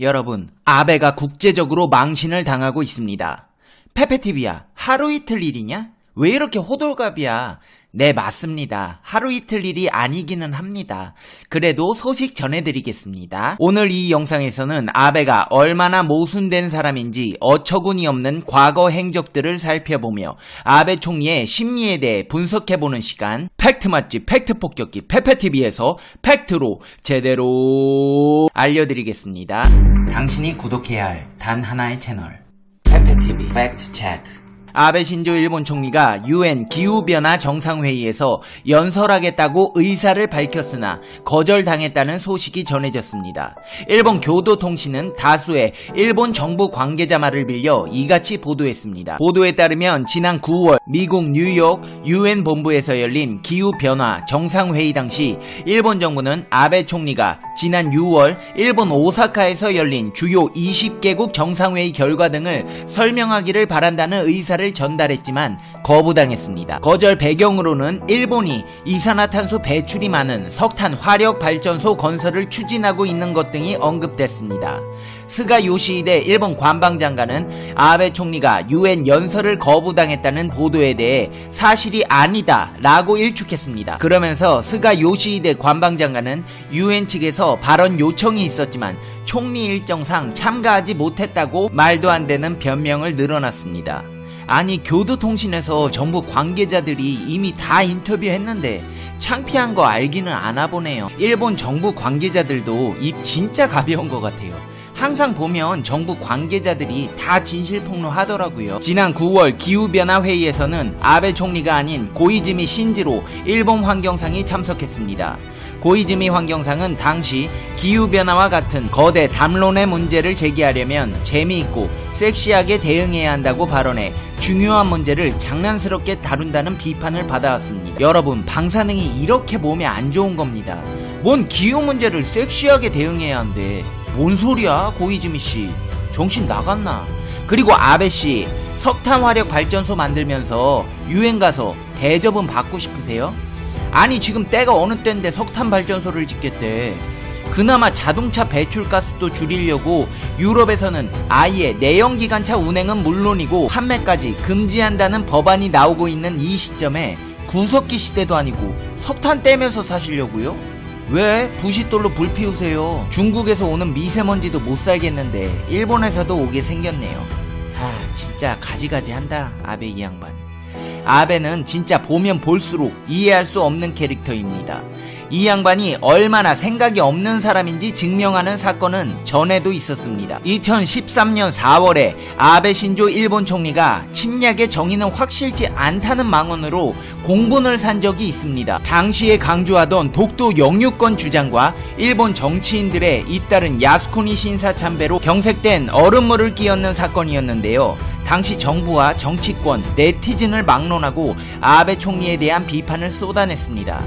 여러분, 아베가 국제적으로 망신을 당하고 있습니다. 페페TV야, 하루 이틀 일이냐? 왜 이렇게 호들갑이야? 네, 맞습니다. 하루 이틀 일이 아니기는 합니다. 그래도 소식 전해드리겠습니다. 오늘 이 영상에서는 아베가 얼마나 모순된 사람인지 어처구니 없는 과거 행적들을 살펴보며 아베 총리의 심리에 대해 분석해보는 시간, 팩트 맛집 팩트 폭격기 페페TV에서 팩트로 제대로 알려드리겠습니다. 당신이 구독해야 할 단 하나의 채널, 페페TV 팩트 체크. 아베 신조 일본 총리가 UN 기후변화 정상회의에서 연설하겠다고 의사를 밝혔으나 거절당했다는 소식이 전해졌습니다. 일본 교도통신은 다수의 일본 정부 관계자 말을 빌려 이같이 보도했습니다. 보도에 따르면 지난 9월 미국 뉴욕 UN 본부에서 열린 기후변화 정상회의 당시 일본 정부는 아베 총리가 지난 6월 일본 오사카에서 열린 주요 20개국 정상회의 결과 등을 설명하기를 바란다는 의사를 전달했지만 거부당했습니다. 거절 배경으로는 일본이 이산화탄소 배출이 많은 석탄 화력 발전소 건설을 추진하고 있는 것 등이 언급됐습니다. 스가 요시히데 일본 관방장관은 아베 총리가 UN 연설을 거부당했다는 보도에 대해 사실이 아니다 라고 일축했습니다. 그러면서 스가 요시히데 관방장관은 UN 측에서 발언 요청이 있었지만 총리 일정상 참가하지 못했다고 말도 안 되는 변명을 늘어놨습니다. 아니, 교도통신에서 정부 관계자들이 이미 다 인터뷰했는데 창피한 거 알기는 아나 보네요. 일본 정부 관계자들도 입 진짜 가벼운 것 같아요. 항상 보면 정부 관계자들이 다 진실폭로 하더라고요. 지난 9월 기후변화 회의에서는 아베 총리가 아닌 고이즈미 신지로 일본 환경상이 참석했습니다. 고이즈미 환경상은 당시 기후변화와 같은 거대 담론의 문제를 제기하려면 재미있고 섹시하게 대응해야 한다고 발언해 중요한 문제를 장난스럽게 다룬다는 비판을 받아왔습니다. 여러분, 방사능이 이렇게 몸에 안 좋은 겁니다. 뭔 기후 문제를 섹시하게 대응해야 한대. 뭔 소리야, 고이즈미씨. 정신 나갔나? 그리고 아베씨, 석탄 화력 발전소 만들면서 유엔 가서 대접은 받고 싶으세요? 아니, 지금 때가 어느 때인데 석탄 발전소를 짓겠대. 그나마 자동차 배출가스도 줄이려고 유럽에서는 아예 내연기관차 운행은 물론이고 판매까지 금지한다는 법안이 나오고 있는 이 시점에 구석기 시대도 아니고 석탄 떼면서 사시려고요? 왜 부싯돌로 불 피우세요? 중국에서 오는 미세먼지도 못 살겠는데 일본에서도 오게 생겼네요. 진짜 가지가지 한다, 아베 이 양반. 아베는 진짜 보면 볼수록 이해할 수 없는 캐릭터입니다. 이 양반이 얼마나 생각이 없는 사람인지 증명하는 사건은 전에도 있었습니다. 2013년 4월에 아베 신조 일본 총리가 침략의 정의는 확실치 않다는 망언으로 공분을 산 적이 있습니다. 당시에 강조하던 독도 영유권 주장과 일본 정치인들의 잇따른 야스쿠니 신사 참배로 경색된 얼음물을 끼얹는 사건이었는데요. 당시 정부와 정치권, 네티즌을 막론하고 아베 총리에 대한 비판을 쏟아냈습니다.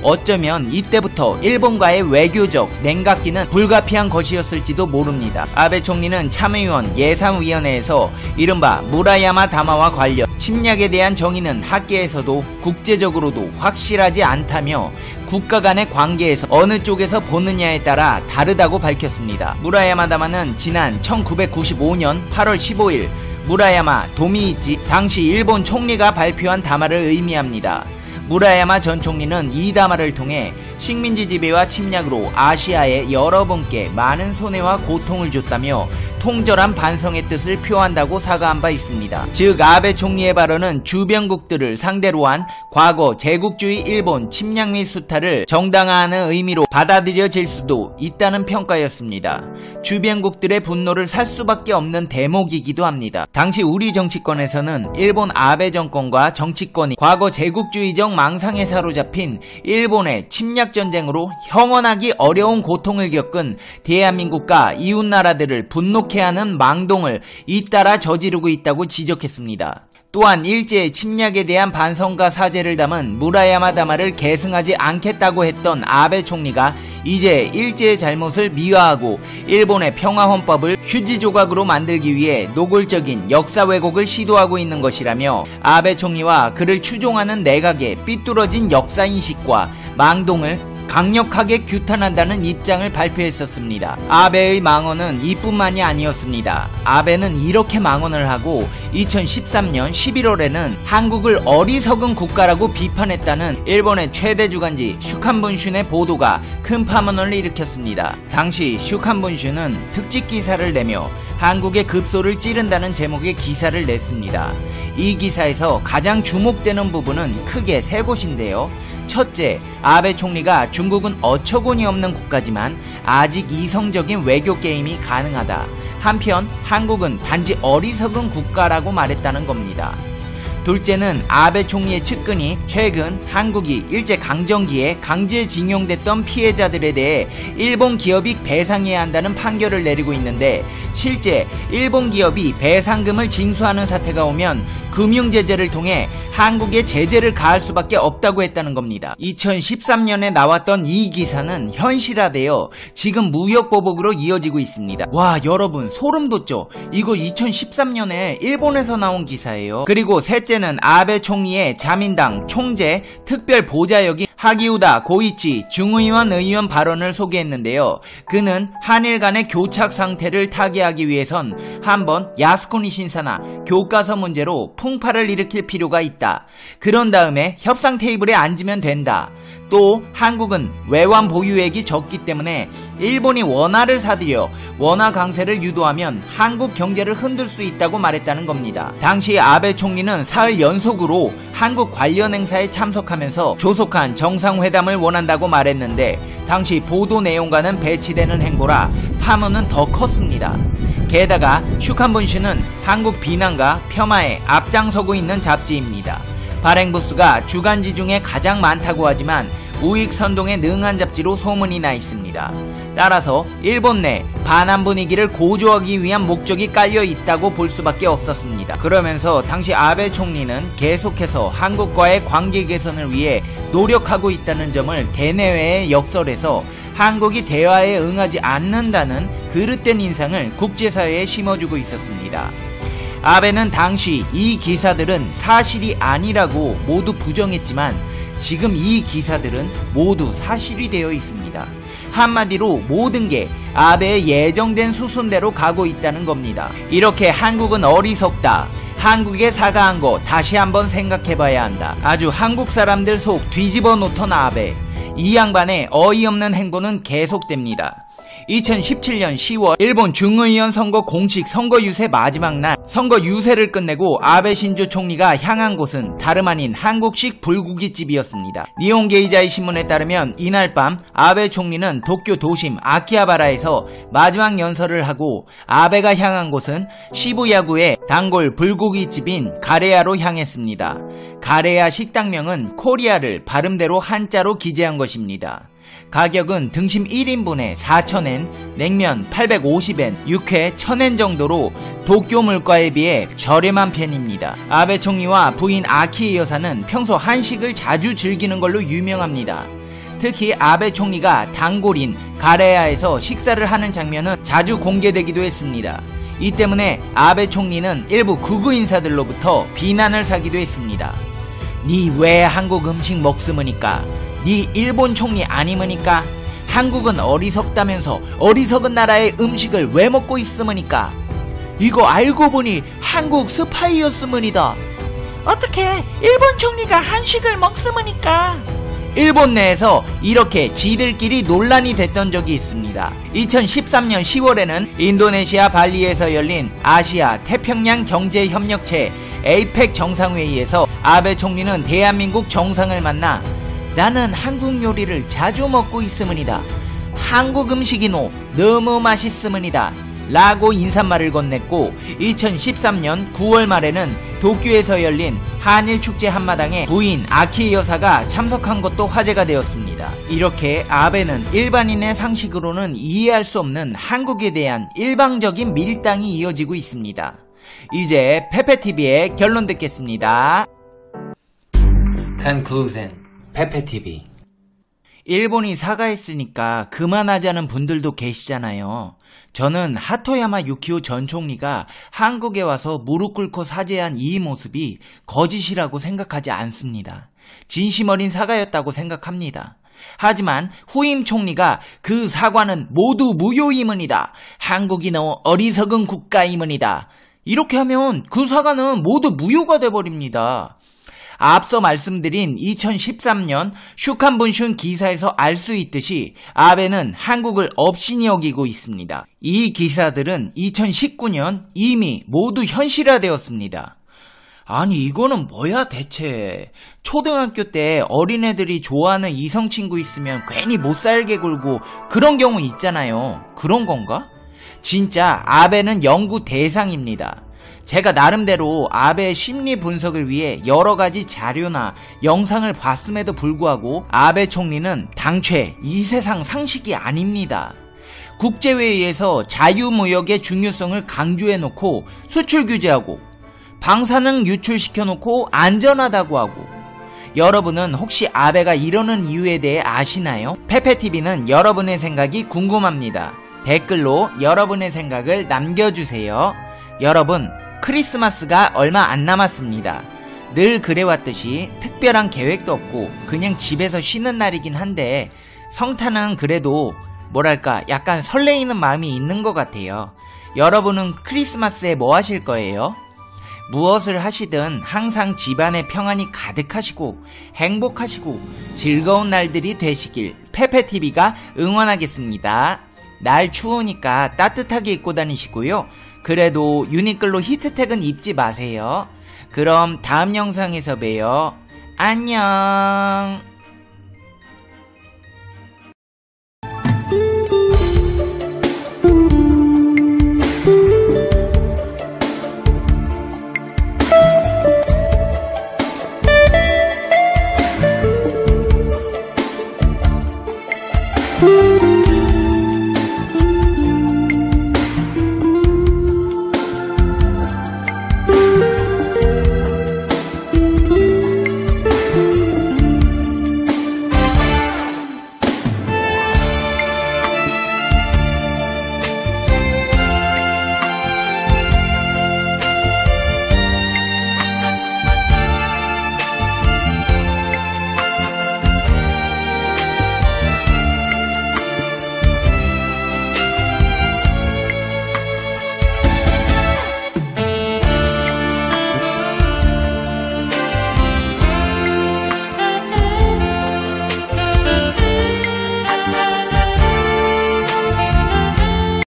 어쩌면 이때부터 일본과의 외교적 냉각기는 불가피한 것이었을지도 모릅니다. 아베 총리는 참의원 예산위원회에서 이른바 무라야마 다마와 관련 침략에 대한 정의는 학계에서도 국제적으로도 확실하지 않다며 국가 간의 관계에서 어느 쪽에서 보느냐에 따라 다르다고 밝혔습니다. 무라야마 다마는 지난 1995년 8월 15일 무라야마 도미이치 당시 일본 총리가 발표한 담화를 의미합니다. 무라야마 전 총리는 이 담화를 통해 식민지 지배와 침략으로 아시아의 여러분께 많은 손해와 고통을 줬다며 통절한 반성의 뜻을 표한다고 사과한 바 있습니다. 즉, 아베 총리의 발언은 주변국들을 상대로 한 과거 제국주의 일본 침략 및 수탈을 정당화하는 의미로 받아들여질 수도 있다는 평가였습니다. 주변국들의 분노를 살 수밖에 없는 대목이기도 합니다. 당시 우리 정치권에서는 일본 아베 정권과 정치권이 과거 제국주의적 망상에 사로잡힌 일본의 침략 전쟁으로 형언하기 어려운 고통을 겪은 대한민국과 이웃나라들을 분노케 하는 망동을 잇따라 저지르고 있다고 지적했습니다. 또한 일제의 침략에 대한 반성과 사죄를 담은 무라야마 다마를 계승하지 않겠다고 했던 아베 총리가 이제 일제의 잘못을 미화하고 일본의 평화헌법을 휴지 조각으로 만들기 위해 노골적인 역사 왜곡을 시도하고 있는 것이라며 아베 총리와 그를 추종하는 내각의 삐뚤어진 역사인식과 망동을 강력하게 규탄한다는 입장을 발표했었습니다. 아베의 망언은 이뿐만이 아니었습니다. 아베는 이렇게 망언을 하고 2013년 11월에는 한국을 어리석은 국가라고 비판했다는 일본의 최대 주간지 슈칸분슌의 보도가 큰 파문을 일으켰습니다. 당시 슈칸분슌은 특집 기사를 내며 한국의 급소를 찌른다는 제목의 기사를 냈습니다. 이 기사에서 가장 주목되는 부분은 크게 세 곳인데요. 첫째, 아베 총리가 중국은 어처구니 없는 국가지만 아직 이성적인 외교 게임이 가능하다. 한편 한국은 단지 어리석은 국가라고 말했다는 겁니다. 둘째는 아베 총리의 측근이 최근 한국이 일제강점기에 강제징용됐던 피해자들에 대해 일본 기업이 배상해야 한다는 판결을 내리고 있는데 실제 일본 기업이 배상금을 징수하는 사태가 오면 금융제재를 통해 한국에 제재를 가할 수밖에 없다고 했다는 겁니다. 2013년에 나왔던 이 기사는 현실화되어 지금 무역보복으로 이어지고 있습니다. 와, 여러분 소름 돋죠? 이거 2013년에 일본에서 나온 기사예요. 그리고 셋째는 아베 총리의 자민당 총재 특별 보좌역인 하기우다 고이치 중의원 의원 발언을 소개했는데요. 그는 한일 간의 교착 상태를 타개하기 위해선 한번 야스쿠니 신사나 교과서 문제로 풍파를 일으킬 필요가 있다. 그런 다음에 협상 테이블에 앉으면 된다. 또 한국은 외환 보유액이 적기 때문에 일본이 원화를 사들여 원화 강세를 유도하면 한국 경제를 흔들 수 있다고 말했다는 겁니다. 당시 아베 총리는 사흘 연속으로 한국 관련 행사에 참석하면서 조속한 정상회담을 원한다고 말했는데 당시 보도 내용과는 배치되는 행보라 파문은 더 컸습니다. 게다가 슈칸분슌은 한국 비난과 폄하에 앞장서고 있는 잡지입니다. 발행 부수가 주간지 중에 가장 많다고 하지만 우익 선동에 능한 잡지로 소문이 나 있습니다. 따라서 일본 내 반한 분위기를 고조하기 위한 목적이 깔려 있다고 볼 수밖에 없었습니다. 그러면서 당시 아베 총리는 계속해서 한국과의 관계 개선을 위해 노력하고 있다는 점을 대내외에 역설해서 한국이 대화에 응하지 않는다는 그릇된 인상을 국제사회에 심어주고 있었습니다. 아베는 당시 이 기사들은 사실이 아니라고 모두 부정했지만 지금 이 기사들은 모두 사실이 되어 있습니다. 한마디로 모든 게 아베의 예정된 수순대로 가고 있다는 겁니다. 이렇게 한국은 어리석다. 한국에 사과한 거 다시 한번 생각해봐야 한다. 아주 한국 사람들 속 뒤집어 놓던 아베. 이 양반의 어이없는 행보는 계속됩니다. 2017년 10월 일본 중의원 선거 공식 선거 유세 마지막 날 선거 유세를 끝내고 아베 신조 총리가 향한 곳은 다름 아닌 한국식 불고기집이었습니다. 니혼 게이자이 신문에 따르면 이날 밤 아베 총리는 도쿄 도심 아키하바라에서 마지막 연설을 하고 아베가 향한 곳은 시부야구의 단골 불고기집인 가레야로 향했습니다. 가레야 식당명은 코리아를 발음대로 한자로 기재한 것입니다. 가격은 등심 1인분에 4,000엔, 냉면 850엔, 육회 1,000엔 정도로 도쿄 물가에 비해 저렴한 편입니다. 아베 총리와 부인 아키 여사는 평소 한식을 자주 즐기는 걸로 유명합니다. 특히 아베 총리가 단골인 가레야에서 식사를 하는 장면은 자주 공개되기도 했습니다. 이 때문에 아베 총리는 일부 극우 인사들로부터 비난을 사기도 했습니다. 니 왜 한국 음식 먹으니까? 니 일본 총리 아니머니까? 한국은 어리석다면서 어리석은 나라의 음식을 왜 먹고 있으머니까? 이거 알고 보니 한국 스파이였으머니다. 어떻게 일본 총리가 한식을 먹으머니까? 일본 내에서 이렇게 지들끼리 논란이 됐던 적이 있습니다. 2013년 10월에는 인도네시아 발리에서 열린 아시아 태평양 경제협력체 에이펙 정상회의에서 아베 총리는 대한민국 정상을 만나 나는 한국 요리를 자주 먹고 있으므니다. 한국 음식이노 너무 맛있으므니다. 라고 인사말을 건넸고 2013년 9월 말에는 도쿄에서 열린 한일축제 한마당에 부인 아키 여사가 참석한 것도 화제가 되었습니다. 이렇게 아베는 일반인의 상식으로는 이해할 수 없는 한국에 대한 일방적인 밀당이 이어지고 있습니다. 이제 페페TV의 결론 듣겠습니다. Conclusion. 페페TV. 일본이 사과했으니까 그만하자는 분들도 계시잖아요. 저는 하토야마 유키오 전 총리가 한국에 와서 무릎 꿇고 사죄한 이 모습이 거짓이라고 생각하지 않습니다. 진심 어린 사과였다고 생각합니다. 하지만 후임 총리가 그 사과는 모두 무효임은이다. 한국이 너무 어리석은 국가임은이다. 이렇게 하면 그 사과는 모두 무효가 돼버립니다. 앞서 말씀드린 2013년 슈칸분슌 기사에서 알 수 있듯이 아베는 한국을 업신이 여기고 있습니다. 이 기사들은 2019년 이미 모두 현실화되었습니다. 아니 이거는 뭐야 대체. 초등학교 때 어린애들이 좋아하는 이성 친구 있으면 괜히 못살게 굴고 그런 경우 있잖아요. 그런 건가? 진짜 아베는 연구 대상입니다. 제가 나름대로 아베의 심리 분석을 위해 여러 가지 자료나 영상을 봤음에도 불구하고 아베 총리는 당최 이 세상 상식이 아닙니다. 국제회의에서 자유무역의 중요성을 강조해놓고 수출 규제하고 방사능 유출시켜놓고 안전하다고 하고 여러분은 혹시 아베가 이러는 이유에 대해 아시나요? 페페TV는 여러분의 생각이 궁금합니다. 댓글로 여러분의 생각을 남겨주세요. 여러분 크리스마스가 얼마 안 남았습니다. 늘 그래왔듯이 특별한 계획도 없고 그냥 집에서 쉬는 날이긴 한데 성탄은 그래도 뭐랄까 약간 설레이는 마음이 있는 것 같아요. 여러분은 크리스마스에 뭐 하실 거예요? 무엇을 하시든 항상 집안에 평안이 가득하시고 행복하시고 즐거운 날들이 되시길 페페TV가 응원하겠습니다. 날 추우니까 따뜻하게 입고 다니시고요. 그래도 유니클로 히트텍은 입지 마세요. 그럼 다음 영상에서 봬요. 안녕.